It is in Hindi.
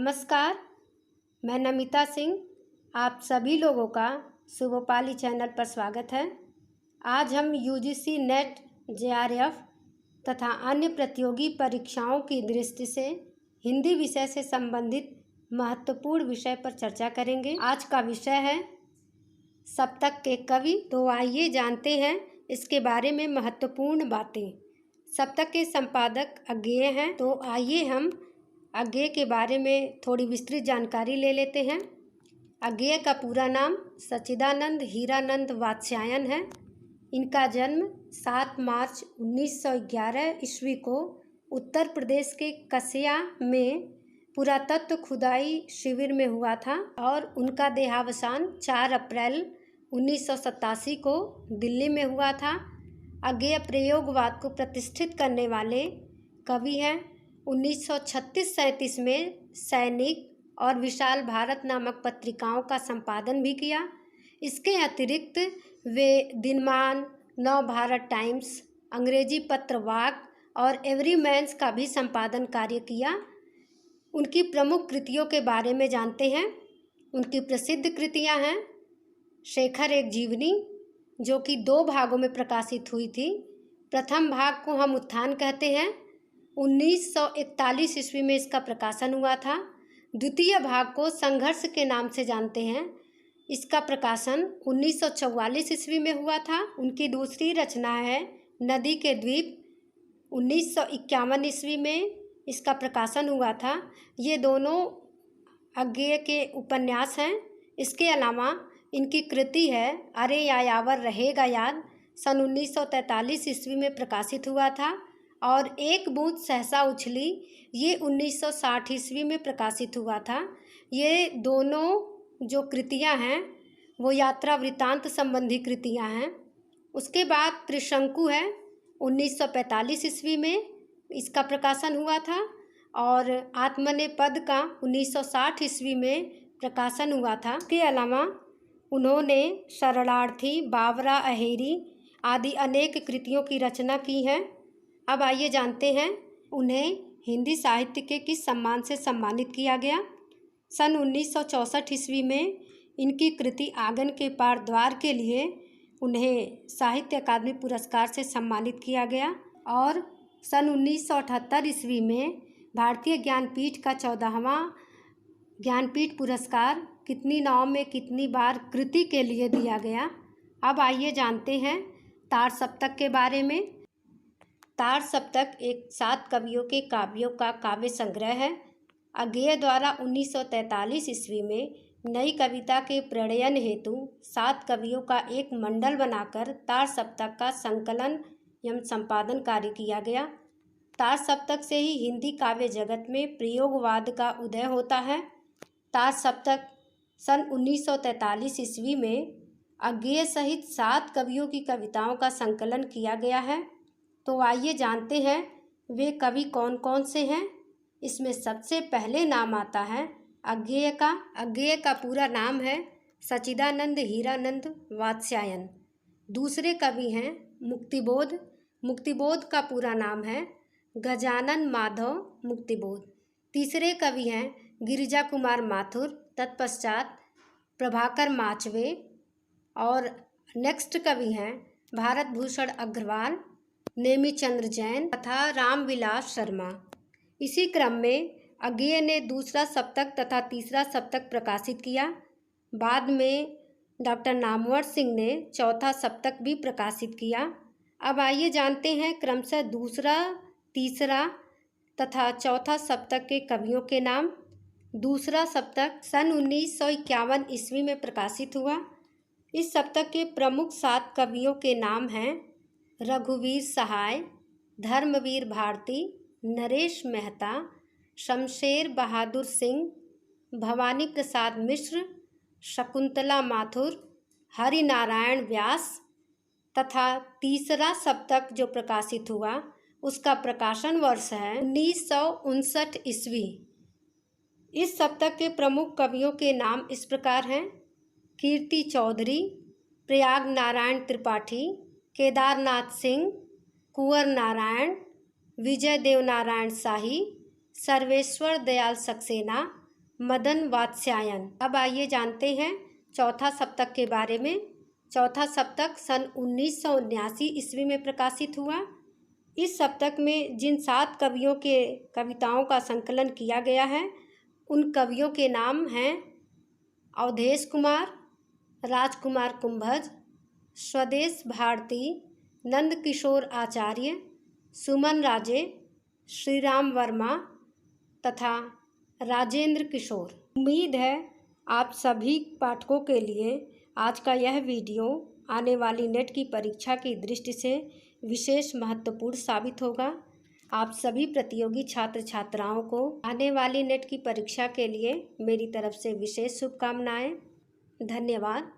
नमस्कार, मैं नमिता सिंह। आप सभी लोगों का सुबोपाली चैनल पर स्वागत है। आज हम यूजीसी नेट, जेआरएफ तथा अन्य प्रतियोगी परीक्षाओं की दृष्टि से हिंदी विषय से संबंधित महत्वपूर्ण विषय पर चर्चा करेंगे। आज का विषय है सप्तक के कवि। तो आइए जानते हैं इसके बारे में महत्वपूर्ण बातें। सप्तक के संपादक अज्ञेय हैं, तो आइए हम अज्ञेय के बारे में थोड़ी विस्तृत जानकारी ले लेते हैं। अज्ञेय का पूरा नाम सच्चिदानंद हीरानंद वात्स्यायन है। इनका जन्म 7 मार्च 1911 ईस्वी को उत्तर प्रदेश के कसिया में पुरातत्व खुदाई शिविर में हुआ था और उनका देहावसान 4 अप्रैल 1987 को दिल्ली में हुआ था। अज्ञेय प्रयोगवाद को प्रतिष्ठित करने वाले कवि हैं। 1936-37 में सैनिक और विशाल भारत नामक पत्रिकाओं का संपादन भी किया। इसके अतिरिक्त वे दिनमान, नव भारत टाइम्स, अंग्रेजी पत्र वाक और एवरीमैन्स का भी संपादन कार्य किया। उनकी प्रमुख कृतियों के बारे में जानते हैं। उनकी प्रसिद्ध कृतियां हैं शेखर एक जीवनी, जो कि 2 भागों में प्रकाशित हुई थी। प्रथम भाग को हम उत्थान कहते हैं। 1941 ईस्वी में इसका प्रकाशन हुआ था। द्वितीय भाग को संघर्ष के नाम से जानते हैं। इसका प्रकाशन 1944 ईस्वी में हुआ था। उनकी दूसरी रचना है नदी के द्वीप। 1951 ईस्वी में इसका प्रकाशन हुआ था। ये दोनों अज्ञेय के उपन्यास हैं। इसके अलावा इनकी कृति है अरे यायावर रहेगा याद, सन 1943 ईस्वी में प्रकाशित हुआ था। और एक बूंद सहसा उछली, ये 1960 ईस्वी में प्रकाशित हुआ था। ये दोनों जो कृतियां हैं वो यात्रा वृत्तांत संबंधी कृतियां हैं। उसके बाद त्रिशंकु है, 1945 ईस्वी में इसका प्रकाशन हुआ था। और आत्मनेपद का 1960 ईस्वी में प्रकाशन हुआ था। इसके अलावा उन्होंने शरणार्थी, बावरा, अहेरी आदि अनेक कृतियों की रचना की है। अब आइए जानते हैं उन्हें हिंदी साहित्य के किस सम्मान से सम्मानित किया गया। सन 1964 ईस्वी में इनकी कृति आंगन के पार द्वार के लिए उन्हें साहित्य अकादमी पुरस्कार से सम्मानित किया गया। और सन 1978 ईस्वी में भारतीय ज्ञानपीठ का 14वां ज्ञानपीठ पुरस्कार कितनी नाव में कितनी बार कृति के लिए दिया गया। अब आइए जानते हैं तार सप्तक के बारे में। तार सप्तक एक 7 कवियों के काव्यों का काव्य संग्रह है। अज्ञेय द्वारा 1943 ईस्वी में नई कविता के प्रणयन हेतु 7 कवियों का एक मंडल बनाकर तार सप्तक का संकलन एवं संपादन कार्य किया गया। तार सप्तक से ही हिंदी काव्य जगत में प्रयोगवाद का उदय होता है। तार सप्तक सन 1943 ईस्वी में अज्ञेय सहित 7 कवियों की कविताओं का संकलन किया गया है। तो आइए जानते हैं वे कवि कौन कौन से हैं। इसमें सबसे पहले नाम आता है अज्ञेय का। अज्ञेय का पूरा नाम है सच्चिदानंद हीरानंद वात्स्यायन। दूसरे कवि हैं मुक्तिबोध। मुक्तिबोध का पूरा नाम है गजानन माधव मुक्तिबोध। तीसरे कवि हैं गिरिजा कुमार माथुर, तत्पश्चात प्रभाकर माचवे। और नेक्स्ट कवि हैं भारत भूषण अग्रवाल, नेमिचंद्र जैन तथा रामविलास शर्मा। इसी क्रम में अज्ञेय ने दूसरा सप्तक तथा तीसरा सप्तक प्रकाशित किया। बाद में डॉक्टर नामवर सिंह ने चौथा सप्तक भी प्रकाशित किया। अब आइए जानते हैं क्रमशः दूसरा, तीसरा तथा चौथा सप्तक के कवियों के नाम। दूसरा सप्तक सन 1951 ईस्वी में प्रकाशित हुआ। इस सप्तक के प्रमुख 7 कवियों के नाम हैं रघुवीर सहाय, धर्मवीर भारती, नरेश मेहता, शमशेर बहादुर सिंह, भवानी प्रसाद मिश्र, शकुंतला माथुर, हरिनारायण व्यास। तथा तीसरा सप्तक जो प्रकाशित हुआ उसका प्रकाशन वर्ष है 1959 ईस्वी। इस सप्तक के प्रमुख कवियों के नाम इस प्रकार हैं कीर्ति चौधरी, प्रयाग नारायण त्रिपाठी, केदारनाथ सिंह, कुंवर नारायण, विजय देव नारायण शाही, सर्वेश्वर दयाल सक्सेना, मदन वात्स्यायन। अब आइए जानते हैं चौथा सप्तक के बारे में। चौथा सप्तक सन 1979 ईस्वी में प्रकाशित हुआ। इस सप्तक में जिन 7 कवियों के कविताओं का संकलन किया गया है उन कवियों के नाम हैं अवधेश कुमार, राजकुमार कुंभज, स्वदेश भारती, नंद किशोर आचार्य, सुमन राजे, श्रीराम वर्मा तथा राजेंद्र किशोर। उम्मीद है आप सभी पाठकों के लिए आज का यह वीडियो आने वाली नेट की परीक्षा की दृष्टि से विशेष महत्वपूर्ण साबित होगा। आप सभी प्रतियोगी छात्र छात्राओं को आने वाली नेट की परीक्षा के लिए मेरी तरफ से विशेष शुभकामनाएं। धन्यवाद।